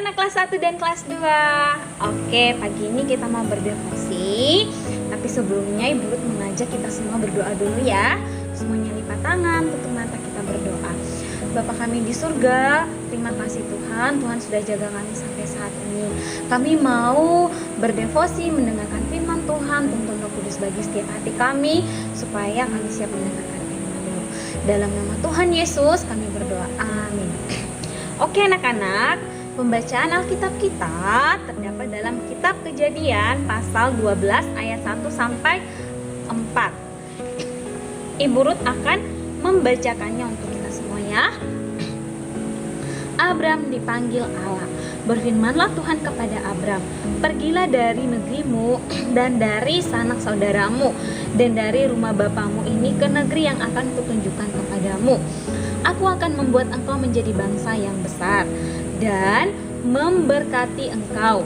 anak-anak kelas 1 dan kelas 2. Oke, pagi ini kita mau berdevosi. Tapi sebelumnya Ibu Ruth mengajak kita semua berdoa dulu ya. Semuanya lipat tangan, tutup mata, kita berdoa. Bapa kami di surga, terima kasih Tuhan. Tuhan sudah jaga kami sampai saat ini. Kami mau berdevosi, mendengarkan firman Tuhan. Tuntun Roh Kudus bagi setiap hati kami, supaya kami siap mendengarkan firman-Mu. Dalam nama Tuhan Yesus kami berdoa, amin. Oke anak-anak, pembacaan Alkitab kita terdapat dalam kitab Kejadian pasal 12 ayat 1 sampai 4. Ibu Ruth akan membacakannya untuk kita semua ya. Abram dipanggil Allah. Berfirmanlah Tuhan kepada Abram, pergilah dari negerimu dan dari sanak saudaramu dan dari rumah bapamu ini ke negeri yang akan kutunjukkan kepadamu. Aku akan membuat engkau menjadi bangsa yang besar dan memberkati engkau,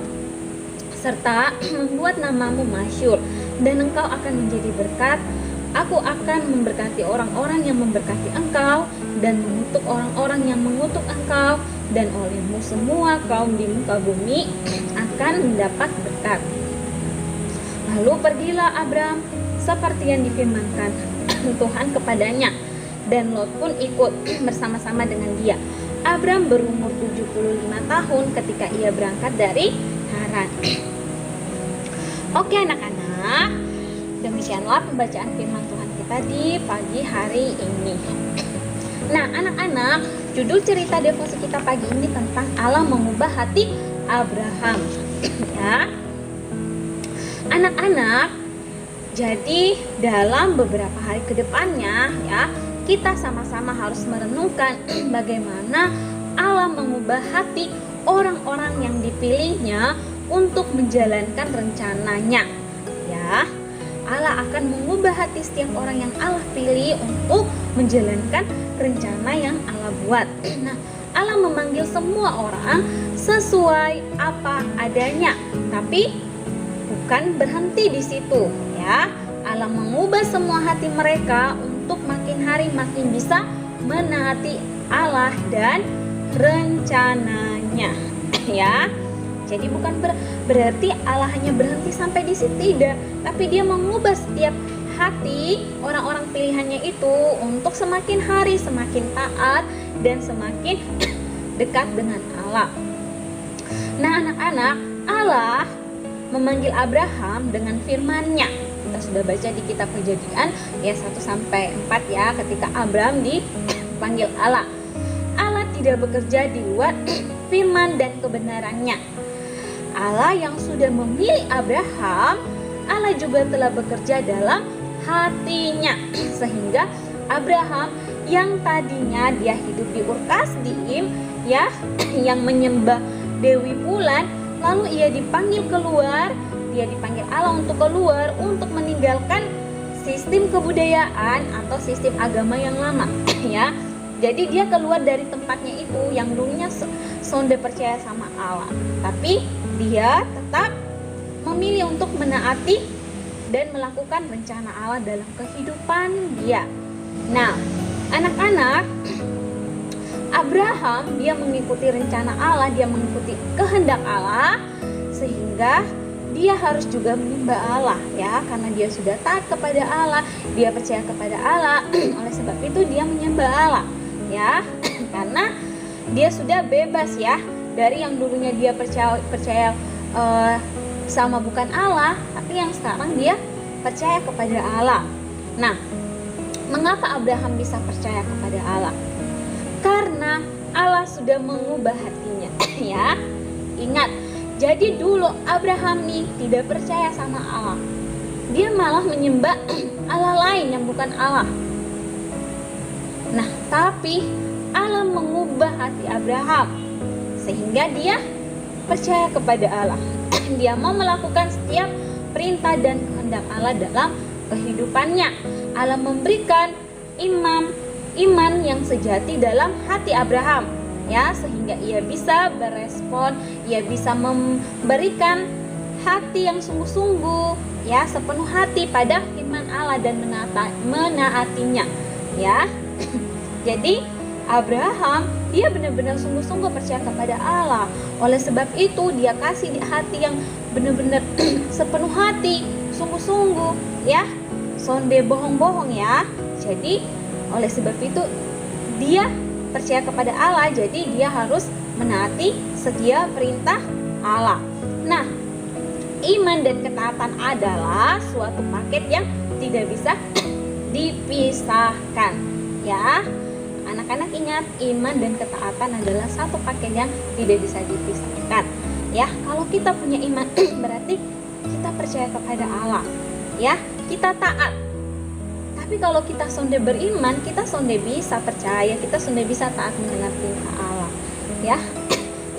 serta membuat namamu masyhur, dan engkau akan menjadi berkat. Aku akan memberkati orang-orang yang memberkati engkau, dan mengutuk orang-orang yang mengutuk engkau, dan olehmu semua kaum di muka bumi akan mendapat berkat. Lalu pergilah Abram seperti yang difirmankan Tuhan kepadanya, dan Lot pun ikut bersama-sama dengan dia. Abram berumur 75 tahun ketika ia berangkat dari Haran. Oke anak-anak, demikianlah pembacaan firman Tuhan kita di pagi hari ini. Nah anak-anak, judul cerita devosi kita pagi ini tentang Allah mengubah hati Abraham. Ya, anak-anak, jadi dalam beberapa hari ke depannya ya, kita sama-sama harus merenungkan bagaimana Allah mengubah hati orang-orang yang dipilihnya untuk menjalankan rencananya. Ya, Allah akan mengubah hati setiap orang yang Allah pilih untuk menjalankan rencana yang Allah buat. Nah, Allah memanggil semua orang sesuai apa adanya, tapi bukan berhenti di situ. Ya, Allah mengubah semua hati mereka untuk makin hari makin bisa menaati Allah dan rencananya. Ya, jadi bukan berarti Allah hanya berhenti sampai di situ, tidak, tapi Dia mengubah setiap hati orang-orang pilihannya itu untuk semakin hari semakin taat dan semakin dekat dengan Allah. Nah anak-anak, Allah memanggil Abraham dengan firman-Nya. Kita sudah baca di kitab Kejadian ya 1 sampai 4 ya, ketika Abram dipanggil Allah. Allah tidak bekerja di luar firman dan kebenarannya. Allah yang sudah memilih Abraham, Allah juga telah bekerja dalam hatinya, sehingga Abraham yang tadinya dia hidup di Ur Kasdim ya, yang menyembah Dewi Bulan, lalu ia dipanggil keluar. Dia dipanggil Allah untuk keluar, untuk meninggalkan sistem kebudayaan atau sistem agama yang lama ya. Jadi dia keluar dari tempatnya itu yang dulunya sonde percaya sama Allah, tapi dia tetap memilih untuk menaati dan melakukan rencana Allah dalam kehidupan dia. Nah, anak-anak, Abraham dia mengikuti rencana Allah, dia mengikuti kehendak Allah, sehingga dia harus juga menyembah Allah ya, karena dia sudah taat kepada Allah, dia percaya kepada Allah. Oleh sebab itu dia menyembah Allah ya, karena dia sudah bebas ya dari yang dulunya dia percaya sama bukan Allah, tapi yang sekarang dia percaya kepada Allah. Nah, mengapa Abraham bisa percaya kepada Allah? Karena Allah sudah mengubah hatinya ya. Ingat, jadi dulu Abraham nih tidak percaya sama Allah. Dia malah menyembah Allah lain yang bukan Allah. Nah, tapi Allah mengubah hati Abraham sehingga dia percaya kepada Allah. Dia mau melakukan setiap perintah dan kehendak Allah dalam kehidupannya. Allah memberikan iman yang sejati dalam hati Abraham ya, sehingga ia bisa berespon, ia bisa memberikan hati yang sungguh-sungguh ya, sepenuh hati pada firman Allah dan menaatinya ya. Jadi Abraham, dia benar-benar sungguh-sungguh percaya kepada Allah. Oleh sebab itu dia kasih di hati yang benar-benar sepenuh hati, sungguh-sungguh, ya. Sonde bohong-bohong ya. Jadi oleh sebab itu dia percaya kepada Allah, jadi dia harus menaati setiap perintah Allah. Nah, iman dan ketaatan adalah suatu paket yang tidak bisa dipisahkan, ya. Anak-anak ingat, iman dan ketaatan adalah satu paket yang tidak bisa dipisahkan. Ya, kalau kita punya iman berarti kita percaya kepada Allah, ya, kita taat. Tapi kalau kita sonde beriman, kita sonde bisa percaya, kita sonde bisa taat mendengar perintah Allah, ya.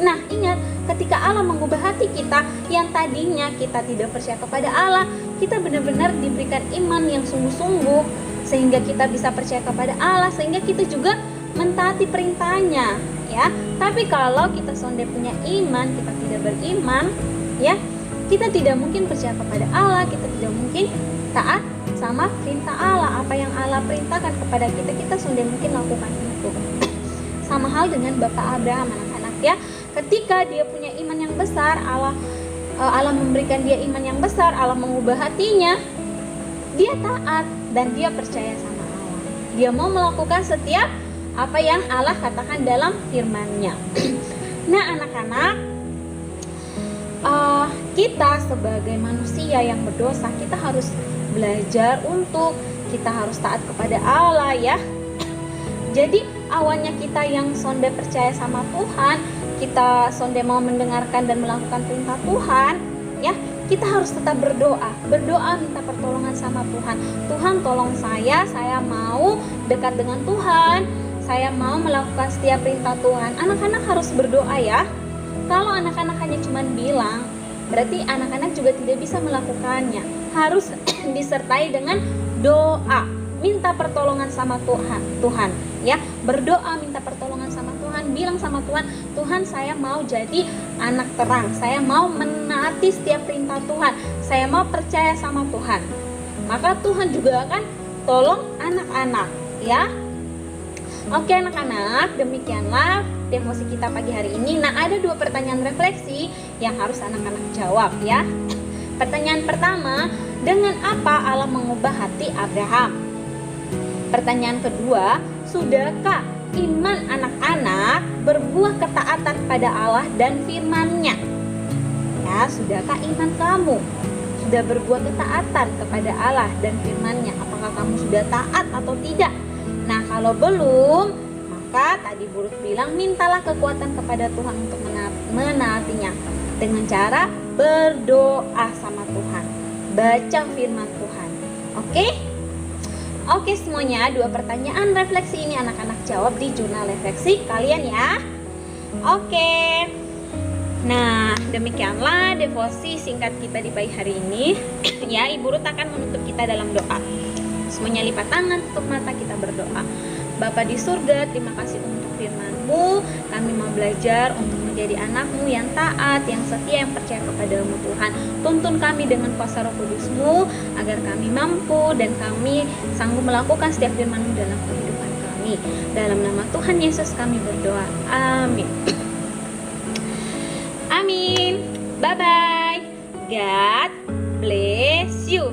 Nah, ingat, ketika Allah mengubah hati kita yang tadinya kita tidak percaya kepada Allah, kita benar-benar diberikan iman yang sungguh-sungguh sehingga kita bisa percaya kepada Allah, sehingga kita juga mentaati perintahnya, ya. Tapi kalau kita sonde punya iman, kita tidak beriman, ya, kita tidak mungkin percaya kepada Allah, kita tidak mungkin taat sama perintah Allah. Apa yang Allah perintahkan kepada kita, kita sonde mungkin lakukan itu. Sama hal dengan Bapak Abraham, anak-anak, ya. Ketika dia punya iman yang besar, Allah memberikan dia iman yang besar, Allah mengubah hatinya, dia taat dan dia percaya sama Allah. Dia mau melakukan setiap apa yang Allah katakan dalam firman-Nya. Nah, anak-anak, kita sebagai manusia yang berdosa, kita harus belajar untuk kita harus taat kepada Allah, ya. Jadi awalnya kita yang sonde percaya sama Tuhan, kita sonde mau mendengarkan dan melakukan perintah Tuhan, ya, kita harus tetap berdoa minta pertolongan sama Tuhan. Tuhan, tolong saya mau dekat dengan Tuhan, saya mau melakukan setiap perintah Tuhan. Anak-anak harus berdoa, ya. Kalau anak-anak hanya cuma bilang, berarti anak-anak juga tidak bisa melakukannya. Harus disertai dengan doa, minta pertolongan sama Tuhan, ya. Berdoa minta pertolongan sama Tuhan, bilang sama Tuhan, Tuhan, saya mau jadi anak terang, saya mau menaati setiap perintah Tuhan, saya mau percaya sama Tuhan. Maka Tuhan juga akan tolong anak-anak, ya. Oke anak-anak, demikianlah devosi kita pagi hari ini. Nah, ada 2 pertanyaan refleksi yang harus anak-anak jawab, ya. Pertanyaan pertama, dengan apa Allah mengubah hati Abraham? Pertanyaan kedua, sudahkah iman anak-anak berbuah ketaatan pada Allah dan firman-Nya? Ya, sudahkah iman kamu sudah berbuah ketaatan kepada Allah dan firman-Nya? Apakah kamu sudah taat atau tidak? Nah, kalau belum, maka tadi Burut bilang mintalah kekuatan kepada Tuhan untuk menaatinya dengan cara berdoa sama Tuhan, baca firman Tuhan. Oke semuanya, 2 pertanyaan refleksi ini anak-anak jawab di jurnal refleksi kalian, ya. Oke. Nah, demikianlah devosi singkat kita di pagi hari ini. Ya, Ibu Ruth akan menutup kita dalam doa. Semuanya lipat tangan, tutup mata, kita berdoa. Bapa di surga, terima kasih untuk firman-Mu. Kami mau belajar untuk menjadi anak-Mu yang taat, yang setia, yang percaya kepada-Mu Tuhan. Tuntun kami dengan kuasa Roh Kudus-Mu agar kami mampu dan kami sanggup melakukan setiap firman-Mu dalam kehidupan kami. Dalam nama Tuhan Yesus kami berdoa. Amin. Amin. Bye-bye. God bless you.